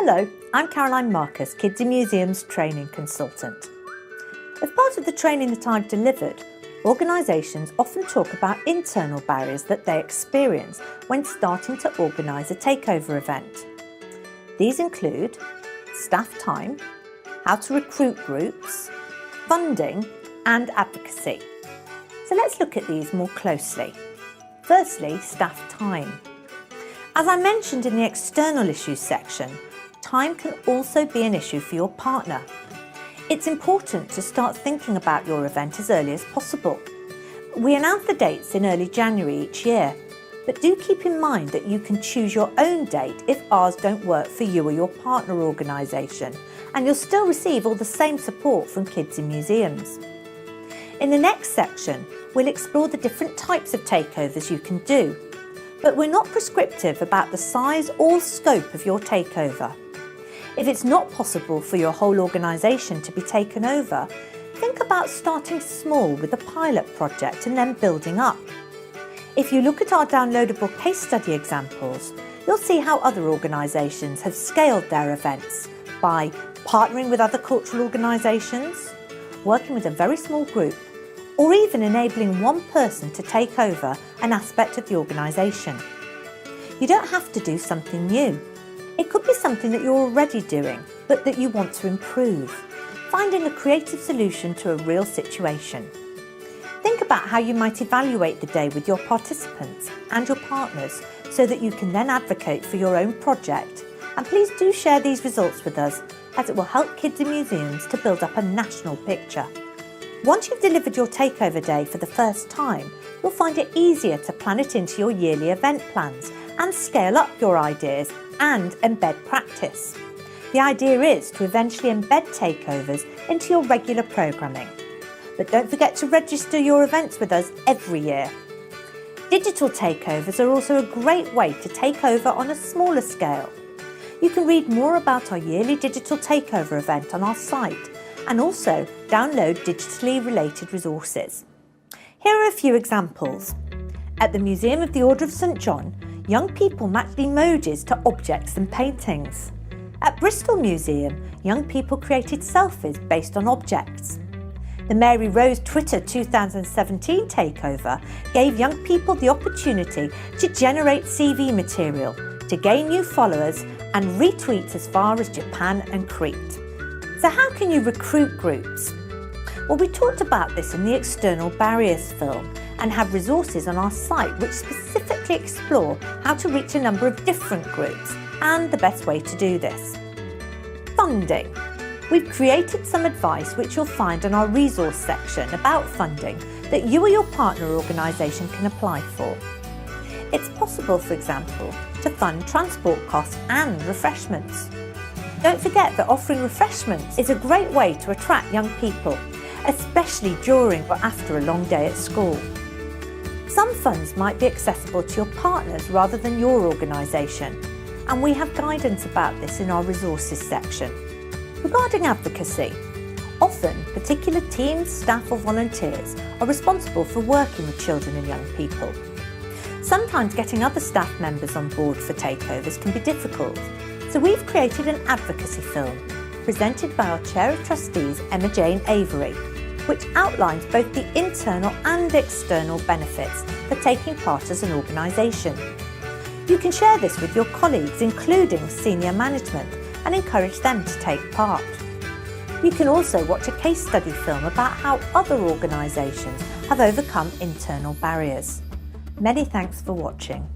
Hello, I'm Caroline Marcus, Kids in Museums Training Consultant. As part of the training that I've delivered, organisations often talk about internal barriers that they experience when starting to organise a takeover event. These include staff time, how to recruit groups, funding and advocacy. So let's look at these more closely. Firstly, staff time. As I mentioned in the external issues section, time can also be an issue for your partner. It's important to start thinking about your event as early as possible. We announce the dates in early January each year, but do keep in mind that you can choose your own date if ours don't work for you or your partner organisation, and you'll still receive all the same support from Kids in Museums. In the next section, we'll explore the different types of takeovers you can do, but we're not prescriptive about the size or scope of your takeover. If it's not possible for your whole organisation to be taken over, think about starting small with a pilot project and then building up. If you look at our downloadable case study examples, you'll see how other organisations have scaled their events by partnering with other cultural organisations, working with a very small group, or even enabling one person to take over an aspect of the organisation. You don't have to do something new. It could be something that you're already doing, but that you want to improve, finding a creative solution to a real situation. Think about how you might evaluate the day with your participants and your partners so that you can then advocate for your own project. And please do share these results with us, as it will help Kids in Museums to build up a national picture. Once you've delivered your takeover day for the first time, you'll find it easier to plan it into your yearly event plans and scale up your ideas and embed practice. The idea is to eventually embed takeovers into your regular programming. But don't forget to register your events with us every year. Digital takeovers are also a great way to take over on a smaller scale. You can read more about our yearly digital takeover event on our site and also download digitally related resources. Here are a few examples. At the Museum of the Order of St John, young people matched emojis to objects and paintings. At Bristol Museum, young people created selfies based on objects. The Mary Rose Twitter 2017 takeover gave young people the opportunity to generate CV material, to gain new followers and retweets as far as Japan and Crete. So how can you recruit groups? Well, we talked about this in the External Barriers film and have resources on our site which specifically explore how to reach a number of different groups and the best way to do this. Funding. We've created some advice which you'll find in our resource section about funding that you or your partner organisation can apply for. It's possible, for example, to fund transport costs and refreshments. Don't forget that offering refreshments is a great way to attract young people, especially during or after a long day at school. Some funds might be accessible to your partners rather than your organisation, and we have guidance about this in our resources section. Regarding advocacy, often particular teams, staff or volunteers are responsible for working with children and young people. Sometimes getting other staff members on board for takeovers can be difficult, so we've created an advocacy film presented by our Chair of Trustees, Emma Jane Avery, which outlines both the internal and external benefits for taking part as an organisation. You can share this with your colleagues, including senior management, and encourage them to take part. You can also watch a case study film about how other organisations have overcome internal barriers. Many thanks for watching.